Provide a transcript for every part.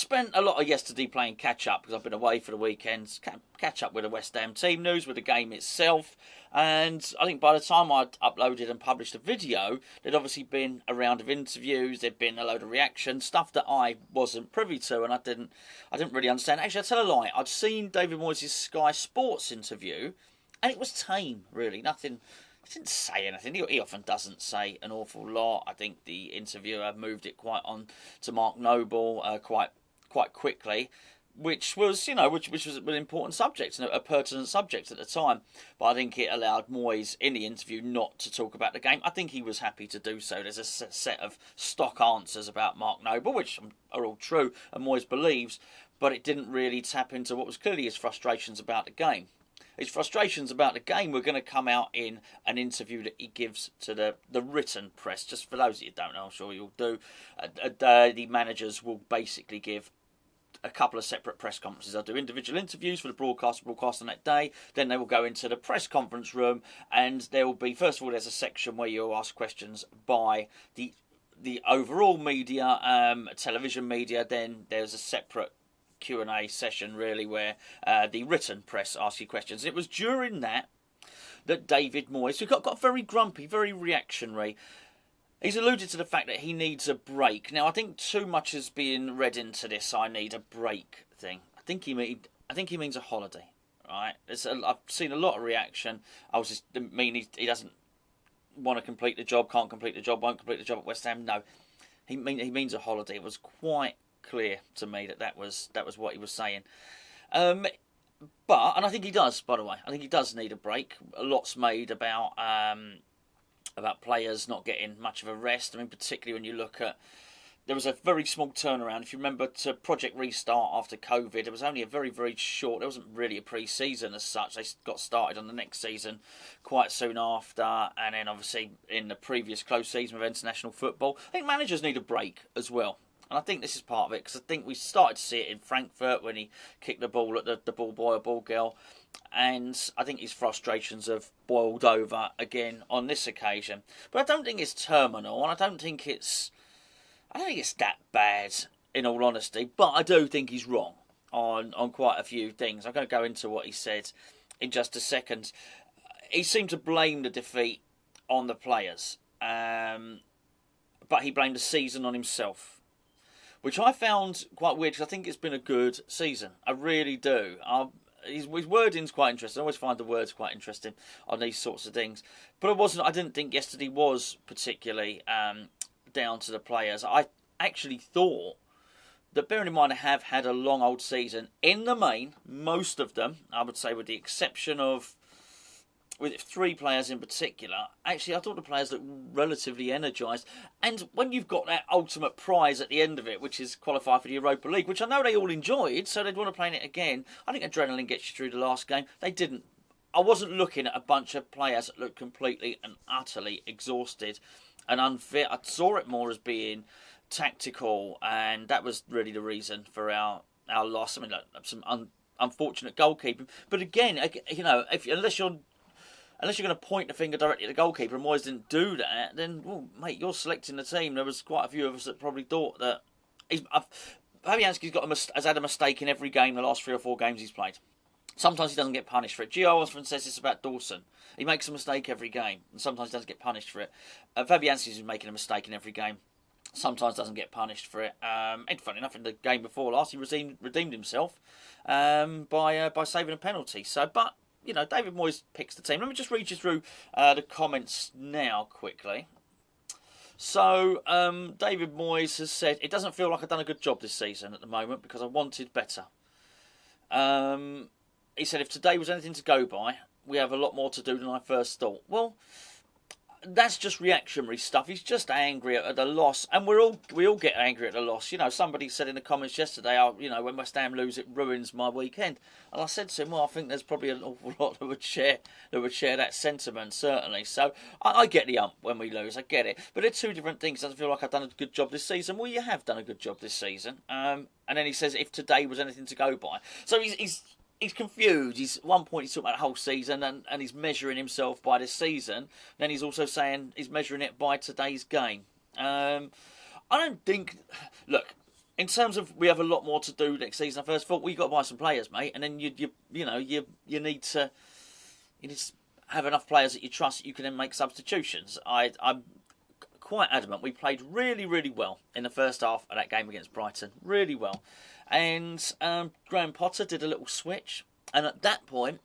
spent a lot of yesterday playing catch-up because I've been away for the weekends. Catch up with the West Ham team news, with the game itself. And I think by the time I'd uploaded and published a video, there'd obviously been a round of interviews, there'd been a load of reactions, stuff that I wasn't privy to and I didn't really understand. Actually, I tell a lie. I'd seen David Moyes' Sky Sports interview, and it was tame, really. Nothing. He didn't say anything. He often doesn't say an awful lot. I think the interviewer moved it quite on to Mark Noble quite quickly, which was which was an important subject and a pertinent subject at the time. But I think it allowed Moyes in the interview not to talk about the game. I think he was happy to do so. There's a set of stock answers about Mark Noble, which are all true and Moyes believes, but it didn't really tap into what was clearly his frustrations about the game. His frustrations about the game were going to come out in an interview that he gives to the written press. Just for those of you who don't know, I'm sure you'll do. The managers will basically give a couple of separate press conferences. They'll do individual interviews for the broadcast on that day. Then they will go into the press conference room, and there will be, first of all, there's a section where you'll ask questions by the overall media, television media. Then there's a separate Q&A session, really, where the written press ask you questions. It was during that David Moyes, who got very grumpy, very reactionary, he's alluded to the fact that he needs a break. Now, I think too much is being read into this "I need a break" thing. I think he means a holiday, right? I've seen a lot of reaction. He doesn't want to complete the job, can't complete the job, won't complete the job at West Ham. No, he means a holiday. It was quite clear to me that was what he was saying. And I think he does, by the way. I think he does need a break. A lot's made about players not getting much of a rest. I mean, particularly when you look at, there was a very small turnaround, if you remember, to Project Restart after COVID. It was only a very, very short, there wasn't really a pre-season as such. They got started on the next season quite soon after, and then obviously in the previous close season with international football. I think managers need a break as well. And I think this is part of it, because I think we started to see it in Frankfurt when he kicked the ball at the ball boy or ball girl. And I think his frustrations have boiled over again on this occasion. But I don't think it's terminal, and I don't think it's that bad, in all honesty. But I do think he's wrong on quite a few things. I'm going to go into what he said in just a second. He seemed to blame the defeat on the players, but he blamed the season on himself, which I found quite weird, because I think it's been a good season. I really do. His wording's quite interesting. I always find the words quite interesting on these sorts of things. But I didn't think yesterday was particularly down to the players. I actually thought that, bearing in mind I have had a long old season, in the main, most of them, I would say with the exception of, with 3 players in particular, actually I thought the players looked relatively energised. And when you've got that ultimate prize at the end of it, which is qualify for the Europa League, which I know they all enjoyed, so they'd want to play in it again, I think adrenaline gets you through the last game. They didn't. I wasn't looking at a bunch of players that looked completely and utterly exhausted and unfit. I saw it more as being tactical, and that was really the reason for our loss. I mean, some unfortunate goalkeeping. But again, unless you're going to point the finger directly at the goalkeeper, and Moyes didn't do that, then, well, mate, you're selecting the team. There was quite a few of us that probably thought that Fabianski's has had a mistake in every game the last 3 or 4 games he's played. Sometimes he doesn't get punished for it. Gio often says this about Dawson. He makes a mistake every game, and sometimes he doesn't get punished for it. Fabianski's been making a mistake in every game. Sometimes doesn't get punished for it. And funny enough, in the game before last, he redeemed himself by saving a penalty. So, but David Moyes picks the team. Let me just read you through the comments now quickly. So, David Moyes has said, "It doesn't feel like I've done a good job this season at the moment because I wanted better." He said, "If today was anything to go by, we have a lot more to do than I first thought." Well, that's just reactionary stuff. He's just angry at the loss, and we all get angry at the loss. Somebody said in the comments yesterday, when West Ham lose, it ruins my weekend. And I said to him, well, I think there's probably an awful lot that would share that sentiment, certainly. So I get the ump when we lose, I get it. But they're 2 different things. Doesn't feel like I've done a good job this season. Well, you have done a good job this season. And then he says, if today was anything to go by. So he's confused. At one point he's talking about the whole season and he's measuring himself by this season. Then he's also saying he's measuring it by today's game. I don't think... Look, in terms of we have a lot more to do next season, I first thought we got to buy some players, mate, and then you need to have enough players that you trust that you can then make substitutions. I'm quite adamant we played really, really well in the first half of that game against Brighton, really well, and Graham Potter did a little switch, and at that point,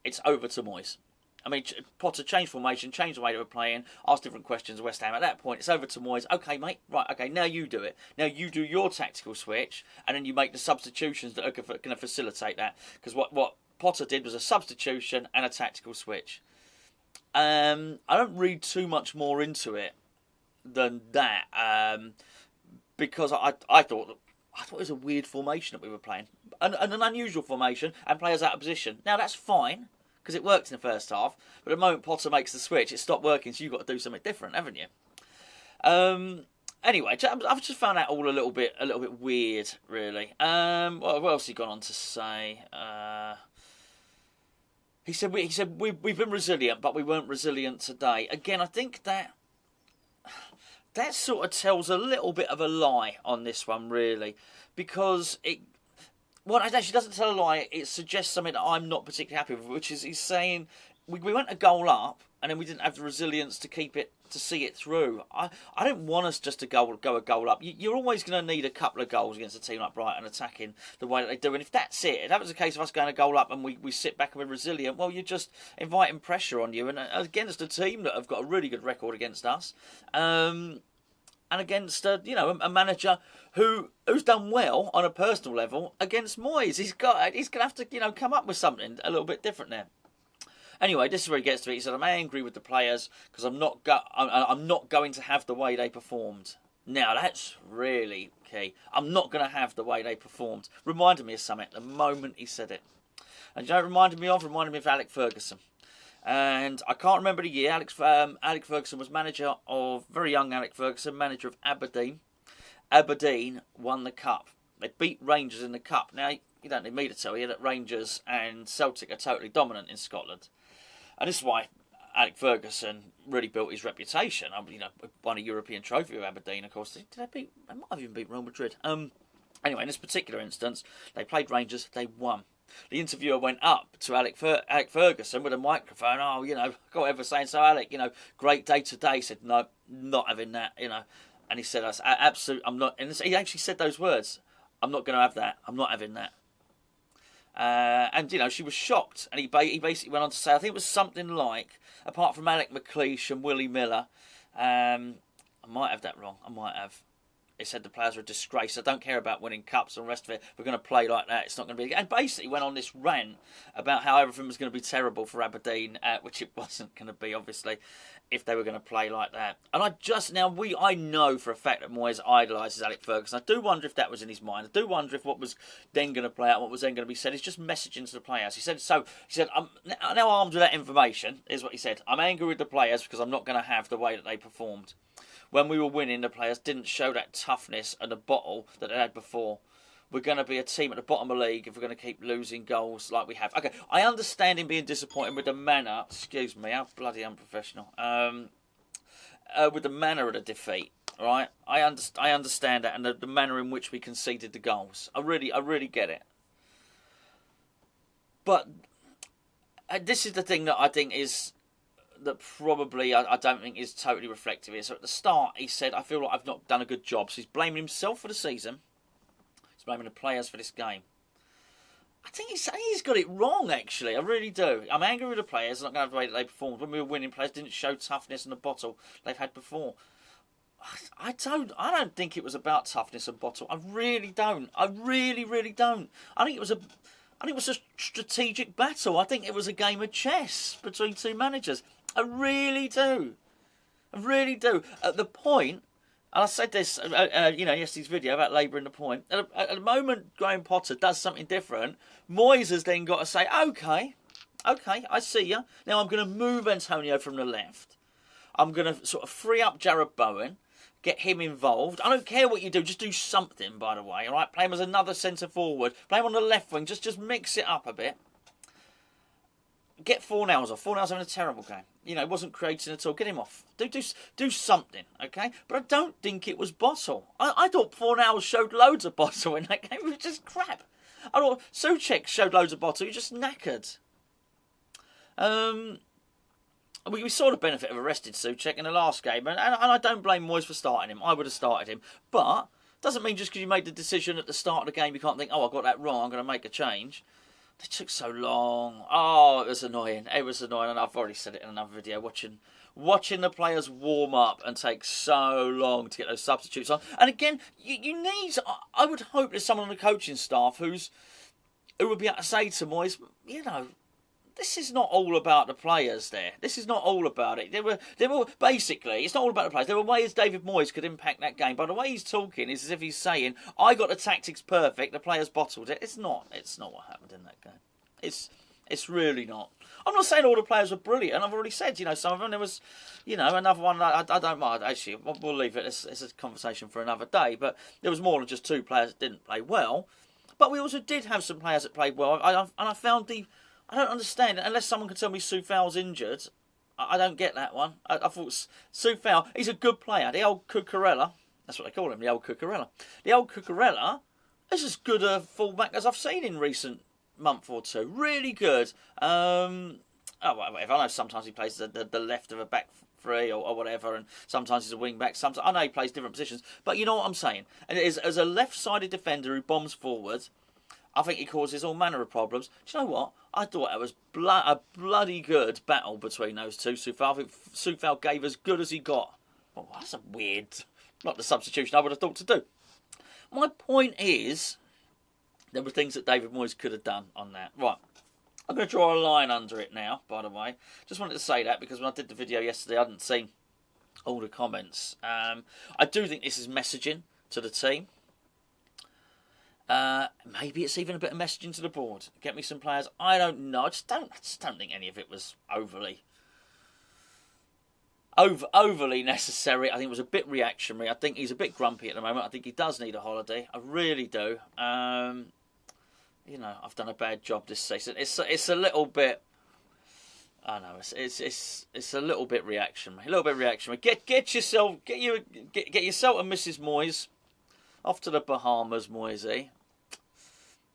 it's over to Moyes. I mean, Potter changed formation, changed the way they were playing, asked different questions of West Ham. At that point, it's over to Moyes. Okay, mate, right, okay, now you do it. Now you do your tactical switch, and then you make the substitutions that are going to facilitate that. Because what Potter did was a substitution and a tactical switch. I don't read too much more into it than that, because I thought it was a weird formation that we were playing. An unusual formation, and players out of position. Now, that's fine, because it worked in the first half, but the moment Potter makes the switch, it stopped working, so you've got to do something different, haven't you? Anyway, I've just found that all a little bit weird, really. What else has he gone on to say? He said we've been resilient, but we weren't resilient today. Again, I think that sort of tells a little bit of a lie on this one, really, because it actually doesn't tell a lie. It suggests something that I'm not particularly happy with, which is he's saying we went a goal up and then we didn't have the resilience to see it through. I don't want us just to go a goal up. You're always going to need a couple of goals against a team like Brighton attacking the way that they do. And if that's it, if that was the case of us going a goal up and we sit back and we're resilient, well, you're just inviting pressure on you. And against a team that have got a really good record against us, and against a manager who's done well on a personal level against Moyes, he's going to have to come up with something a little bit different there. Anyway, this is where he gets to it. He said, "I'm angry with the players because I'm not going to have the way they performed." Now that's really key. I'm not going to have the way they performed. Reminded me of something the moment he said it, and you know, it reminded me of Alec Ferguson. And I can't remember the year. Alec Ferguson was manager of, very young Alec Ferguson, manager of Aberdeen. Aberdeen won the cup. They beat Rangers in the cup. Now, you don't need me to tell you that Rangers and Celtic are totally dominant in Scotland. And this is why Alec Ferguson really built his reputation. Won a European trophy with Aberdeen, of course. They might have even beat Real Madrid. Anyway, in this particular instance, they played Rangers, they won. The interviewer went up to Alec Ferguson with a microphone. Oh, got whatever saying. So Alec, great day today. He said, no, not having that, And he said, I'm not. And he actually said those words. I'm not going to have that. I'm not having that. And she was shocked. And he basically went on to say, I think it was something like, apart from Alec McLeish and Willie Miller, I might have that wrong. I might have. He said the players are a disgrace. I don't care about winning cups and the rest of it. We're going to play like that. It's not going to be. And basically went on this rant about how everything was going to be terrible for Aberdeen, which it wasn't going to be, obviously, if they were going to play like that. And I know for a fact that Moyes idolises Alec Ferguson. I do wonder if that was in his mind. I do wonder if what was then going to play out, what was then going to be said, is just messaging to the players. He said, I'm now armed with that information, is what he said. I'm angry with the players because I'm not going to have the way that they performed. When we were winning, the players didn't show that toughness and the bottle that they had before. We're going to be a team at the bottom of the league if we're going to keep losing goals like we have. Okay, I understand him being disappointed with the manner. Excuse me, how bloody unprofessional. With the manner of the defeat, right? I understand that, and the manner in which we conceded the goals. I really get it. But this is the thing that I think is. That probably I don't think is totally reflective here. So at the start, he said, I feel like I've not done a good job. So he's blaming himself for the season. He's blaming the players for this game. I think he's got it wrong, actually. I really do. I'm angry with the players. I'm not going to have the way that they performed. When we were winning, players didn't show toughness in the bottle they've had before. I don't think it was about toughness and bottle. I really don't. I really don't. I think it was a strategic battle. I think it was a game of chess between two managers. I really do. At the point, and I said this, yesterday's video about labouring the point. At the moment Graham Potter does something different, Moyes has then got to say, okay, I see you. Now I'm going to move Antonio from the left. I'm going to sort of free up Jarrod Bowen, get him involved. I don't care what you do, just do something, by the way, all right? Play him as another centre forward. Play him on the left wing, just mix it up a bit. Get Fornals off. Fornals having a terrible game. You know, wasn't creating at all. Get him off. Do something, okay? But I don't think it was Bottle. I thought Fornals showed loads of Bottle in that game. It was just crap. I thought Souček showed loads of Bottle. He just knackered. We saw the benefit of arrested Souček in the last game, and I don't blame Moyes for starting him. I would have started him. But doesn't mean just because you made the decision at the start of the game, you can't think, oh, I got that wrong, I'm going to make a change. They took so long. Oh, it was annoying. It was annoying, and I've already said it in another video. Watching the players warm up and take so long to get those substitutes on. And again, you need. I would hope there's someone on the coaching staff who would be able to say to Moyes, you know, this is not all about the players there. This is not all about it. There were basically, it's not all about the players. There were ways David Moyes could impact that game. By the way he's talking, it's as if he's saying, I got the tactics perfect, the players bottled it. It's not what happened in that game. It's really not. I'm not saying all the players were brilliant. I've already said, you know, some of them. There was, you know, another one. I don't mind. Actually, we'll leave it. It's a conversation for another day. But there was more than just two players that didn't play well. But we also did have some players that played well. And I found I don't understand it. Unless someone can tell me Soufal's injured, I don't get that one. I thought Soufal, he's a good player. The old Cucurella, that's what they call him, the old Cucurella. The old Cucurella is as good a fullback as I've seen in recent month or two. Really good. Oh, whatever. I know sometimes he plays the left of a back three or whatever, and sometimes he's a wing back. Sometimes I know he plays different positions, but you know what I'm saying. And it is, as a left-sided defender who bombs forward, I think he causes all manner of problems. Do you know what? I thought it was a bloody good battle between those two. Soufal, I think Soufal gave as good as he got. Oh, that's a weird, not the substitution I would have thought to do. My point is, there were things that David Moyes could have done on that. Right, I'm going to draw a line under it now, by the way. Just wanted to say that because when I did the video yesterday, I hadn't seen all the comments. I do think this is messaging to the team. Maybe it's even a bit of messaging to the board. Get me some players. I don't know. I just don't think any of it was overly necessary. I think it was a bit reactionary. I think he's a bit grumpy at the moment. I think he does need a holiday. I really do. You know, I've done a bad job this season. It's a little bit. I know it's a little bit reactionary. A little bit reactionary. Get yourself and Mrs. Moyes off to the Bahamas, Moyesy.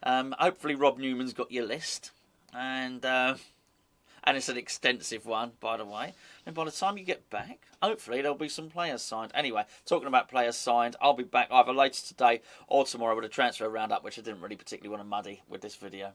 Hopefully Rob Newman's got your list, and it's an extensive one, by the way. And by the time you get back, hopefully there'll be some players signed. Anyway, talking about players signed, I'll be back either later today or tomorrow with a transfer roundup, which I didn't really particularly want to muddy with this video.